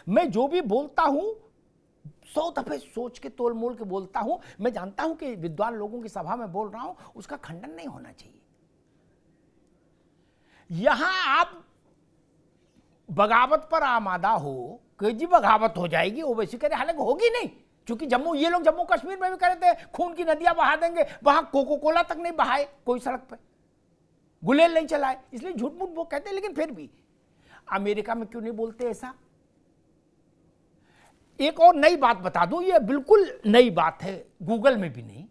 मैं जो भी बोलता हूं 100 दफे सोच के तोल मोल के बोलता हूं। मैं जानता हूं कि विद्वान लोगों की सभा में बोल रहा हूं, उसका खंडन नहीं होना चाहिए। यहां आप बगावत पर आमादा हो कि जी बगावत हो जाएगी, ओवैसी कह रहे, हालांकि होगी नहीं, क्योंकि ये लोग जम्मू कश्मीर में भी कह रहे थे खून की नदियां बहा देंगे, वहां कोको कोला तक नहीं बहाए कोई सड़क पे, गुलेल नहीं चलाए, इसलिए झूठ मूठ वो कहते हैं। लेकिन फिर भी अमेरिका में क्यों नहीं बोलते ऐसा? एक और नई बात बता दूं, ये बिल्कुल नई बात है, गूगल में भी नहीं।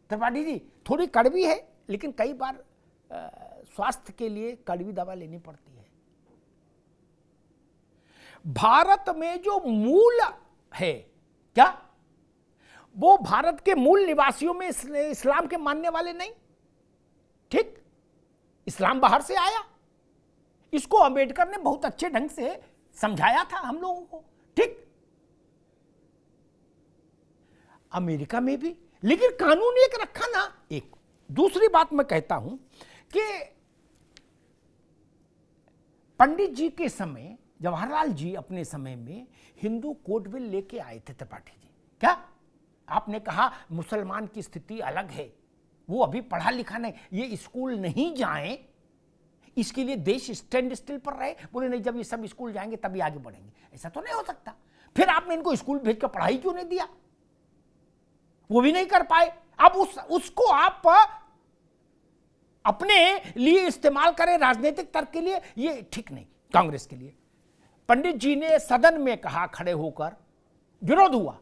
त्रिपाठी जी, थोड़ी कड़वी है, लेकिन कई बार स्वास्थ्य के लिए कड़वी दवा लेनी पड़ती है। भारत में जो मूल है क्या, वो भारत के मूल निवासियों में इस्लाम के मानने वाले नहीं। ठीक, इस्लाम बाहर से आया, इसको अंबेडकर ने बहुत अच्छे ढंग से समझाया था हम लोगों को। ठीक, अमेरिका में भी, लेकिन कानून एक रखा ना। एक दूसरी बात मैं कहता हूं कि पंडित जी के समय, जवाहरलाल जी अपने समय में हिंदू कोड बिल लेके आए थे त्रिपाठी जी। क्या आपने कहा मुसलमान की स्थिति अलग है, वो अभी पढ़ा लिखा नहीं, ये स्कूल नहीं जाएं, इसके लिए देश स्टैंड स्टिल पर रहे। बोले नहीं, जब ये सब स्कूल जाएंगे तभी आगे बढ़ेंगे। ऐसा तो नहीं हो सकता। फिर आपने इनको स्कूल भेज कर पढ़ाई क्यों नहीं दिया? वो भी नहीं कर पाए। अब उसको आप अपने लिए इस्तेमाल करें राजनीतिक तर्क के लिए, ये ठीक नहीं कांग्रेस के लिए। पंडित जी ने सदन में कहा, खड़े होकर विरोध हुआ,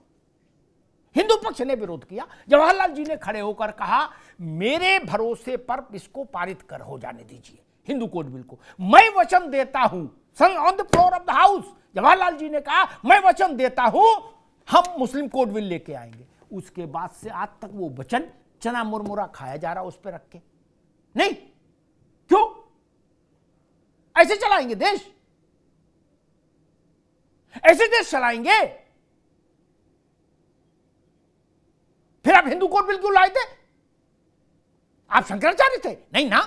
हिंदू पक्ष ने विरोध किया, जवाहरलाल जी ने खड़े होकर कहा मेरे भरोसे पर इसको पारित कर हो जाने दीजिए, हिंदू कोड बिल को। मैं वचन देता हूं, on the floor of the house Jawaharlal ji ने कहा मैं वचन देता हूं हम मुस्लिम कोड बिल लेके आएंगे। उसके बाद से आज तक वो वचन चना मुरमुरा खाया जा रहा उस पर रख के। नहीं, क्यों ऐसे चलाएंगे देश? ऐसे देश चलाएंगे? फिर आप हिंदू कोड बिल क्यों लाए थे? आप शंकराचार्य थे? नहीं ना।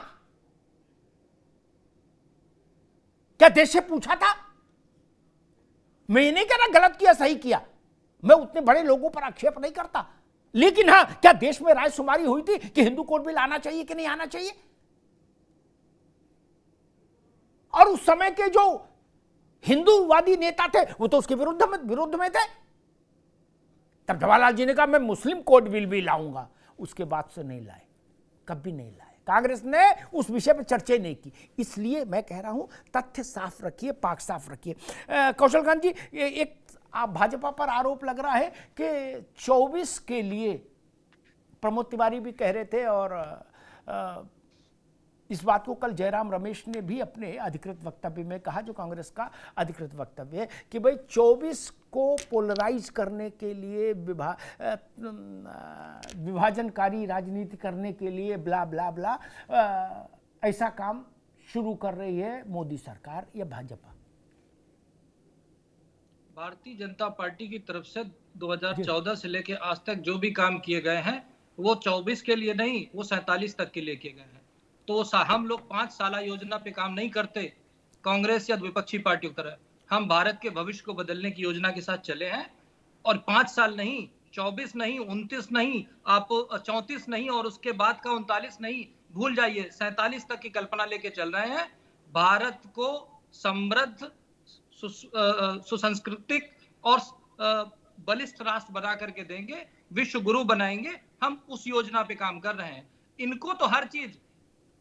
क्या देश से पूछा था? मैं ये नहीं कह रहा गलत किया सही किया, मैं उतने बड़े लोगों पर आक्षेप नहीं करता, लेकिन हां, क्या देश में रायशुमारी हुई थी कि हिंदू कोड बिल आना चाहिए कि नहीं आना चाहिए? और उस समय के जो हिंदूवादी नेता थे वो तो उसके विरुद्ध में थे। तब जवाहरलाल जी ने कहा मैं मुस्लिम कोड बिल भी लाऊंगा, उसके बाद से नहीं लाए, कभी नहीं लाए। कांग्रेस ने उस विषय पर चर्चा नहीं की। इसलिए मैं कह रहा हूं तथ्य साफ रखिए, पाक साफ रखिए। कौशलकांत जी, एक आप भाजपा पर आरोप लग रहा है कि 24 के लिए, प्रमोद तिवारी भी कह रहे थे और इस बात को कल जयराम रमेश ने भी अपने अधिकृत वक्तव्य में कहा, जो कांग्रेस का अधिकृत वक्तव्य है, कि भाई 24 को पोलराइज करने के लिए, विभाजनकारी राजनीति करने के लिए ब्ला ब्ला ब्ला ऐसा काम शुरू कर रही है मोदी सरकार या भाजपा। भारतीय जनता पार्टी की तरफ से 2014 से लेकर आज तक जो भी काम किए गए हैं वो 24 के लिए नहीं, वो 47 तक के लिए किए गए हैं। तो हम लोग 5 साल योजना पे काम नहीं करते कांग्रेस या विपक्षी पार्टियों की तरह। हम भारत के भविष्य को बदलने की योजना के साथ चले हैं, और 5 साल नहीं, 24 नहीं, 29 नहीं, आप 34 नहीं, और उसके बाद का 39 नहीं, भूल जाइए, 47 तक की कल्पना लेके चल रहे हैं। भारत को समृद्ध, सुसंस्कृतिक और बलिष्ठ राष्ट्र बना करके देंगे, विश्व गुरु बनाएंगे। हम उस योजना पे काम कर रहे हैं। इनको तो हर चीज,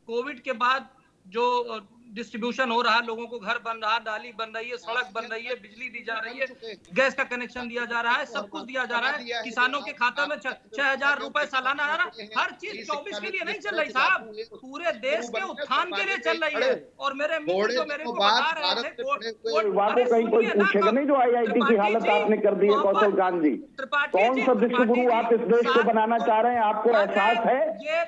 कोविड के बाद जो डिस्ट्रीब्यूशन हो रहा है, लोगों को घर बन रहा है, नाली बन रही है, सड़क बन रही है, बिजली दी जा रही है, गैस का कनेक्शन दिया जा रहा है, सब कुछ दिया जा रहा है, किसानों के खाता में 6,000 रुपए सालाना आ रहा है। हर चीज 24 के लिए नहीं चल रही साहब, पूरे देश के उत्थान के लिए चल रही है। और मेरे मित्र जो मेरे को बता रहे थे, कहीं कोई पूछेगा नहीं जो IIT की हालत आपने कर दी है। कौशलकांत जी, कौन सा विश्वगुरु आप इस देश को बनाना चाह रहे हैं? आपको एहसास है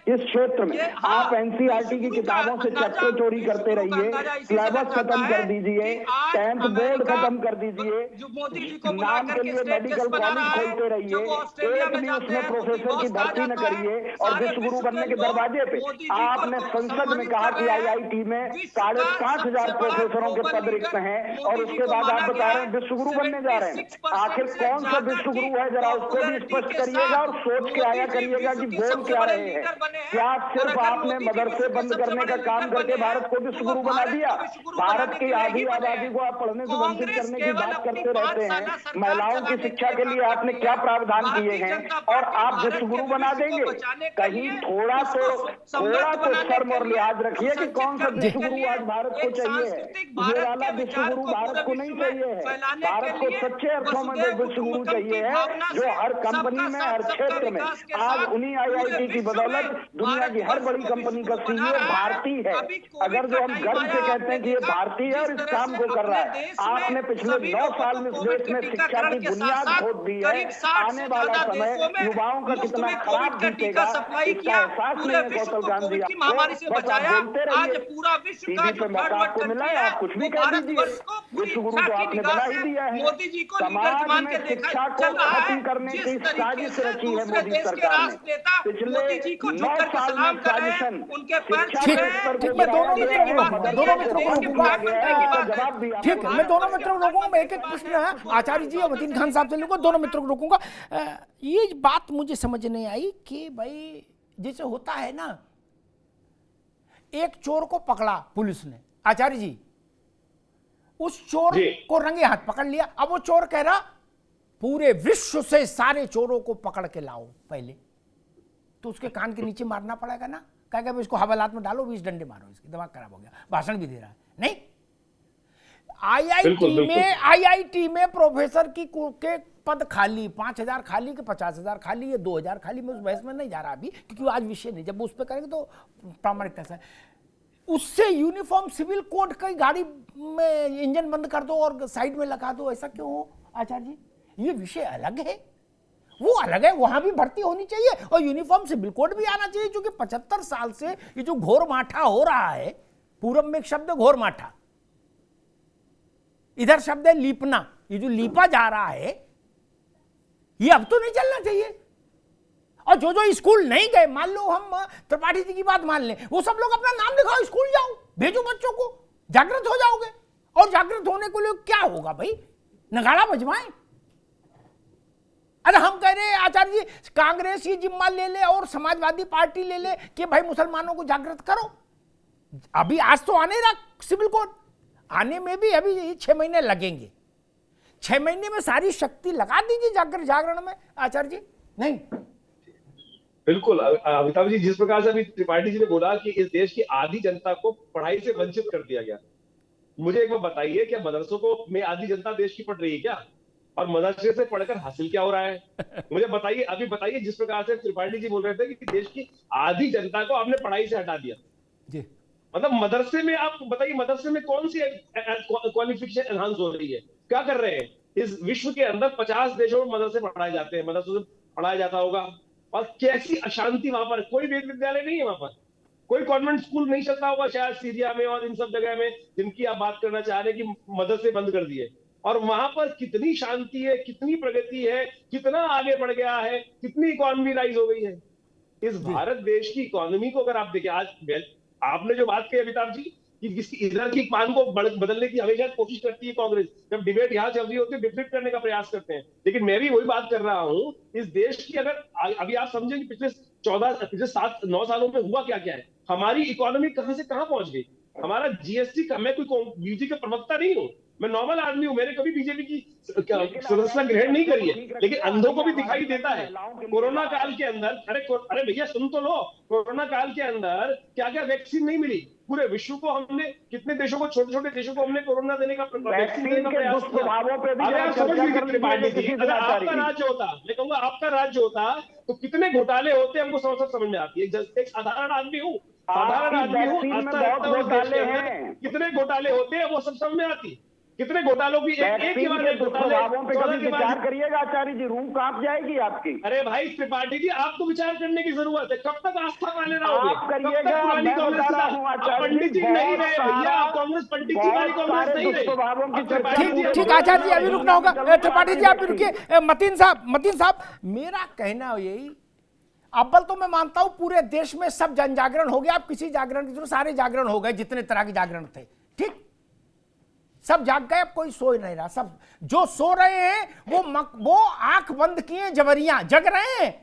इस क्षेत्र में आप NCERT की किताबों से चक्कर चोरी करते रहिए। रहिए, सिलेबस खत्म कर दीजिए, 10th बोर्ड खत्म कर दीजिए, जो मोदी जी को बुला नाम के करके लिए स्टेट मेडिकल टेस्ट बना कॉलेज रहा खोलते है, रहिए, जब वो ऑस्ट्रेलिया एक में भी जाते उसमें हैं प्रोफेसर की भर्ती न करिए, और विश्वगुरु बनने के दरवाजे पे आपने संसद में कहा कि IIT में 5,500 प्रोफेसरों के पद रिक्त हैं, और उसके बाद आप बता रहे हैं विश्वगुरु बनने जा रहे हैं। आखिर कौन सा विश्वगुरु है, जरा उसको भी स्पष्ट करिएगा और सोच के आया करिएगा कि बोल क्या रहे हैं। क्या सिर्फ आपने मदरसे बंद करने का काम करके भारत को विश्वगुरु बना दिया? भारत की आधी आबादी को आप पढ़ने से वंचित करने की बात करते रहते हैं। महिलाओं की शिक्षा के लिए आपने क्या प्रावधान किए हैं, और आप विश्वगुरु बना देंगे? कहीं थोड़ा तो शर्म और लिहाज रखिए कि कौन सा विश्वगुरु आज भारत को चाहिए है। ये वाला विश्वगुरु भारत को नहीं चाहिए है। भारत को सच्चे अर्थों में वो विश्वगुरु चाहिए है जो हर कंपनी में, हर क्षेत्र में, आज उन्हीं IIT की बदौलत दुनिया की हर बड़ी कंपनी का CEO भारतीय है। अगर जो हम गर्व से कहते हैं कि ये भारतीय है और इस काम को कर रहा है, आपने पिछले 9 साल में इस देश में शिक्षा की बुनियाद खोद दी है। आने वाला समय युवाओं का कितना खराब बीतेगा इसका एहसास नहीं है कौशल गांधी आपको, बस आप बोलते रहिए। टीवी पे मौका आपको मिला है, आप कुछ भी कह दीजिए। विश्वगुरु तो आपने बना ही दिया है। समाज में शिक्षा को खत्म करने की साजिश रची है मोदी सरकार ने। पिछले 9 साल में साजिशन ठीक, मैं दोनों मित्रों को रोकूंगा। ठीक है, मैं दोनों मित्रों को रोकूंगा। मैं एक प्रश्न है आचार्य जी और मतीन खान साहब से लूंगा, दोनों मित्रों को रोकूंगा। ये बात मुझे समझ नहीं आई कि भाई जैसे होता है ना, एक चोर को पकड़ा पुलिस ने, आचार्य जी उस चोर को रंगे हाथ पकड़ लिया। अब वो चोर कह रहा पूरे विश्व से सारे चोरों को पकड़ के लाओ पहले, तो उसके कान के नीचे मारना पड़ेगा ना, कहेगा इसको हवालात में डालो, 20 डंडे मारो, इसकी दिमाग खराब हो गया, भाषण भी दे रहा है। नहीं, IIT में प्रोफेसर की के पद खाली, 5,000 खाली के 50,000 खाली है, 2,000 खाली। मैं उस बहस में नहीं जा रहा अभी, क्योंकि आज विषय नहीं, जब उस पर करेंगे तो प्रामाणिकता से। उससे यूनिफॉर्म सिविल कोड की गाड़ी में इंजन बंद कर दो और साइड में लगा दो, ऐसा क्यों हो आचार्य जी? ये विषय अलग है, वो अलग है, वहां भी भर्ती होनी चाहिए और यूनिफॉर्म सिविल कोड भी आना चाहिए। क्योंकि 75 साल से ये जो घोर माठा हो रहा है, पूरब में एक शब्द घोर माठा, इधर शब्द है लीपना, ये जो लीपा जा रहा है ये अब तो नहीं चलना चाहिए। और जो जो स्कूल नहीं गए, मान लो हम त्रिपाठी जी की बात मान लें, वो सब लोग अपना नाम लिखाओ, स्कूल जाओ, भेजो बच्चों को, जागृत हो जाओगे। और जागृत होने के लिए क्या होगा भाई? नगाड़ा बजवाएं। अरे हम कह रहे हैं आचार्य जी कांग्रेस ये जिम्मा ले ले और समाजवादी पार्टी ले ले कि भाई मुसलमानों को जागृत करो। अभी आज तो आने रहा सिविल कोड, आने में भी अभी 6 महीने लगेंगे। 6 महीने में सारी शक्ति लगा दीजिए जागरण में आचार्य जी। नहीं, बिल्कुल अमिताभ जी, जिस प्रकार से अभी त्रिपाठी जी ने बोला कि इस देश की आधी जनता को पढ़ाई से वंचित कर दिया गया, मुझे एक बार बताइए, क्या मदरसों को में आधी जनता देश की पढ़ रही है क्या? और मदरसे से पढ़कर हासिल क्या हो रहा है? मुझे बताइए, अभी बताइए। जिस प्रकार से त्रिपाठी जी बोल रहे थे कि देश की आधी जनता को आपने पढ़ाई से हटा दिया जी, मतलब मदरसे में आप बताइए, मदरसे में कौन सी क्वालिफिकेशन एनहांस हो रही है? क्या कर रहे हैं? इस विश्व के अंदर 50 देशों में मदरसे पढ़ाए जाते हैं, मदरसों से पढ़ाया जाता होगा। और कैसी अशांति वहां पर, कोई वेद विद्यालय नहीं है वहां पर, कोई कॉन्वेंट स्कूल नहीं चलता होगा शायद सीरिया में और इन सब जगह में जिनकी आप बात करना चाह रहे हैं कि मदरसे बंद कर दिए। और वहां पर कितनी शांति है, कितनी प्रगति है, कितना आगे बढ़ गया है, कितनी इकोनॉमी राइज हो गई है। इस भारत देश की इकोनॉमी को अगर आप देखें, आज आपने जो बात कही अमिताभ जी कि किसी इधर की पान को बदलने की हमेशा कोशिश करती है कांग्रेस, जब डिबेट यहाँ चल रही होती है डिफेक्ट करने का प्रयास करते हैं। लेकिन मैं भी वही बात कर रहा हूँ, इस देश की अगर अभी आप समझें कि पिछले 7-9 सालों में हुआ क्या क्या है, हमारी इकोनॉमी कहां से कहां पहुंच गई। हमारा जीएसटी का, मैं कोई बीजेपी का प्रवक्ता नहीं हूँ, मैं नॉर्मल आदमी हूँ, मैंने कभी बीजेपी की सदस्यता ग्रहण नहीं करी है, लेकिन अंधों को भी दिखाई देता है। कोरोना काल के अंदर, अरे भैया सुन तो लो, कोरोना काल के अंदर क्या क्या वैक्सीन नहीं मिली, पूरे विश्व को हमने, कितने देशों को, छोटे छोटे देशों को हमने कोरोना देने का वैक्सीन देने का प्रयास किया। अगर आपका राज्य होता, मैं कहूंगा आपका राज्य होता तो कितने घोटाले होते हमको समझ में आती है। एक साधारण आदमी हूँ, कितने घोटाले होते हैं वो सब समझ में आती। कितने घोटालों की एक के बाद एक घोटाले दुष्प्रभावों पे कभी विचार 14 करिएगा आचार्य जी, रूह कांप जाएगी आपकी। अरे भाई त्रिपाठी जी, आपको विचार करने की जरूरत है। कब तक आस्था वाले रहोगे? आप करिएगा, मैं बता रहा हूं आचार्य पंडित जी जी, नहीं रहे बहुत भैया, आप कांग्रेस पंडित जी वाली कांग्रेस नहीं रहे। दुष्प्रभावों की चर्चा ठीक ठीक आचार्य जी अभी रुकना होगा। त्रिपाठी जी आप भी रुकिए। मतीन साहब मेरा कहना यही, अव्वल तो मैं मानता हूं पूरे देश में सब जन जागरण हो गया, आप किसी जागरण की जरूरत, सारे जागरण हो गए जितने तरह के जागरण थे, ठीक, सब जाग गए, अब कोई सो ही नहीं रहा। सब जो सो रहे हैं वो आंख बंद किए जबरियां जग रहे हैं,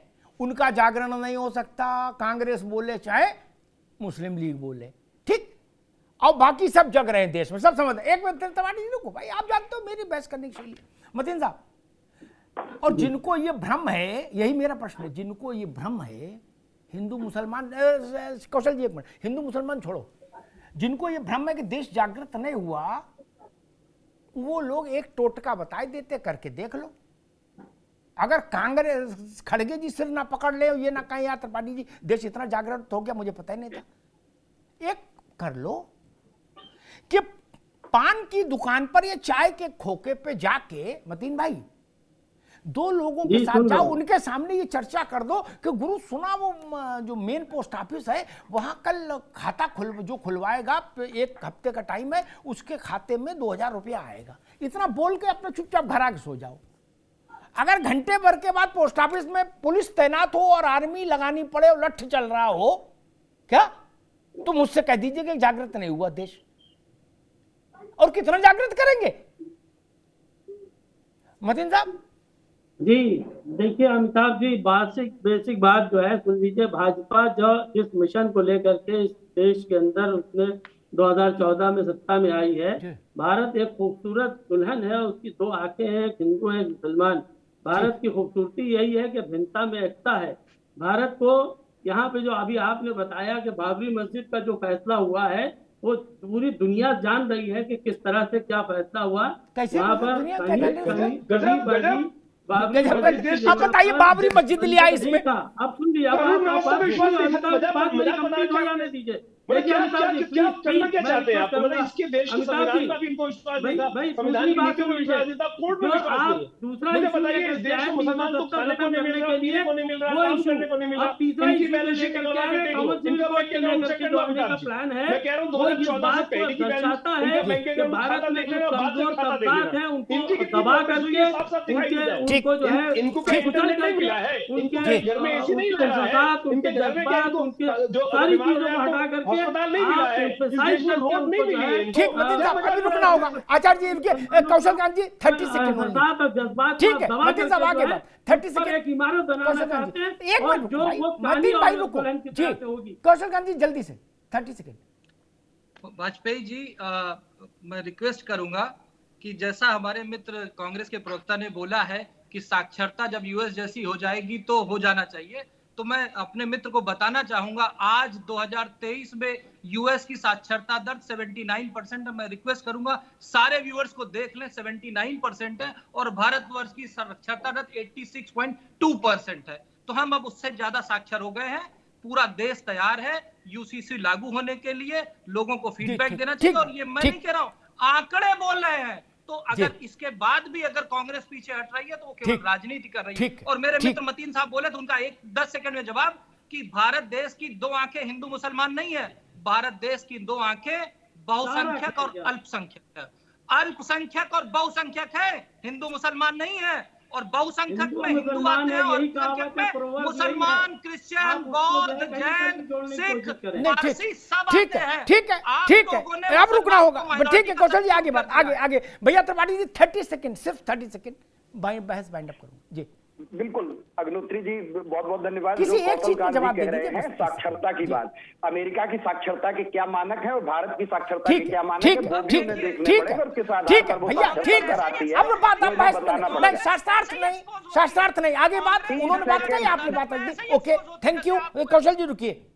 उनका जागरण नहीं हो सकता, कांग्रेस बोले चाहे मुस्लिम लीग बोले, ठीक, और बाकी सब जग रहे हैं देश में, सब समझ। एक मिनट त्रिपाठी जी रुको भाई, आप जानते हो मेरी बहस करने की शैली। मतीन साहब, और जिनको ये भ्रम है, यही मेरा प्रश्न है, जिनको ये भ्रम है हिंदू मुसलमान, कौशल जी एक मिनट, हिंदू मुसलमान छोड़ो, जिनको ये भ्रम है कि देश जागृत नहीं हुआ, वो लोग एक टोटका बताए देते, करके देख लो। अगर कांग्रेस खड़गे जी सिर ना पकड़ ले, ये ना कहें यार त्रिपाठी जी देश इतना जागृत हो गया, मुझे पता ही नहीं था, एक कर लो कि पान की दुकान पर या चाय के खोखे पे जाके, मतीन भाई, दो लोगों के साथ जाओ, उनके सामने ये चर्चा कर दो कि गुरु सुना वो जो मेन पोस्ट ऑफिस है वहां कल खाता जो खुलवाएगा, एक हफ्ते का टाइम है, उसके खाते में 2000 रुपया आएगा, इतना बोल के अपना चुपचाप घर आके सो जाओ। अगर घंटे भर के बाद पोस्ट ऑफिस में पुलिस तैनात हो और आर्मी लगानी पड़े और लठ चल रहा हो, क्या तो मुझसे कह दीजिए कि जागृत नहीं हुआ देश, और कितना जागृत करेंगे मतीन साहब? जी देखिए अमिताभ जी, बेसिक बात जो है सुन लीजिए। भाजपा जो इस मिशन को लेकर के इस देश के अंदर उसने 2014 में सत्ता में आई है, भारत एक खूबसूरत दुल्हन है, उसकी दो आंखें हैं, एक हिंदू है एक मुसलमान। भारत की खूबसूरती यही है कि भिन्नता में एकता है। भारत को यहाँ पे जो अभी आपने बताया कि बाबरी मस्जिद का जो फैसला हुआ है, वो पूरी दुनिया जान रही है कि किस तरह से क्या फैसला हुआ वहाँ पर। अब बताइए बाबरी मस्जिद लिया इसमें, अब सुन लिया, दीजिए करना क्या चाहते हैं आप? मतलब इसके देश के संविधान का भी इनको विश्वास नहीं था, संविधान की नीतियों में विश्वास नहीं था, कोर्ट में विश्वास नहीं है। दूसरा मुझे बताइए इस देश में मुसलमान को खाने को नहीं मिल रहा, पीने को नहीं मिल रहा, काम करने को नहीं मिल रहा, इनकी बैलेंस शीट निकलवा के देखो, इनका बैंक अकाउंट चेक करवा के देखो। मैं कह रहा हूँ 2014 से पहले की बैलेंस, उनका बैंक अकाउंट खाता देख लेना, बाद में खाता देख लेना, इनकी कितनी दबाकर साफ साफ दिखाई दे जाए। इनको कहीं इंटरनेट नहीं मिला है, इनके घर में एसी नहीं लगा है, इनके घर में क्या इनको जो सारी चीजों को हटा करके अस्पताल नहीं मिला है, वोट नहीं मिली है। ठीक, मतीन साहब अभी रुकना होगा। आचार्य जी, कौशल कांत जी 30 सेकंड, ठीक है मतीन साहब आगे बात, 30 सेकंड एक इमारत बनाना चाहते हैं, एक मिनट मतीन भाई रुको जी, कौशल कांत जी जल्दी से 30 सेकंड। वाजपेयी जी मैं रिक्वेस्ट करूंगा कि जैसा हमारे मित्र कांग्रेस के प्रवक्ता ने बोला है कि साक्षरता जब यूएस जैसी हो जाएगी तो हो जाना चाहिए, तो मैं अपने मित्र को बताना चाहूंगा आज 2023 में यूएस की साक्षरता दर 79% है। मैं रिक्वेस्ट करूंगा सारे व्यूअर्स को देख लें, 79% है, और भारतवर्ष की साक्षरता दर 86.2% है। तो हम अब उससे ज्यादा साक्षर हो गए हैं, पूरा देश तैयार है यूसीसी लागू होने के लिए, लोगों को फीडबैक देना चाहिए। और ये मैं नहीं कह रहा हूं, आंकड़े बोल रहे हैं। तो अगर इसके बाद भी अगर कांग्रेस पीछे हट रही है तो वो केवल राजनीति कर रही है। और मेरे मित्र मतीन साहब बोले तो उनका 10 सेकंड में जवाब कि भारत देश की दो आंखें हिंदू मुसलमान नहीं है, भारत देश की दो आंखें बहुसंख्यक और अल्पसंख्यक है। अल्पसंख्यक और बहुसंख्यक है, हिंदू मुसलमान नहीं है। और बहुसंख्यक में हिंदू आते हैं और अल्पसंख्यक में मुसलमान, क्रिश्चियन, बौद्ध, जैन, सिख, पारसी सब आते हैं। ठीक है अब रुकना होगा, ठीक है कौशल जी आगे बात, आगे भैया त्रिपाठी जी 30 सेकंड, सिर्फ 30 सेकंड बहस वाइंड अप करूं जी। बिल्कुल अग्निहोत्री जी, बहुत बहुत धन्यवाद। किसी एक चीज का जवाब कह रहे हैं साक्षरता की बात, अमेरिका की साक्षरता के क्या मानक है और भारत की साक्षरता के क्या मानक है, ठीक है भैया, ठीक है अब बात आप बहस शास्त्रार्थ नहीं आगे बात, उन्होंने बात कही आपने बात, ओके थैंक यू। कौशल जी रुकिए।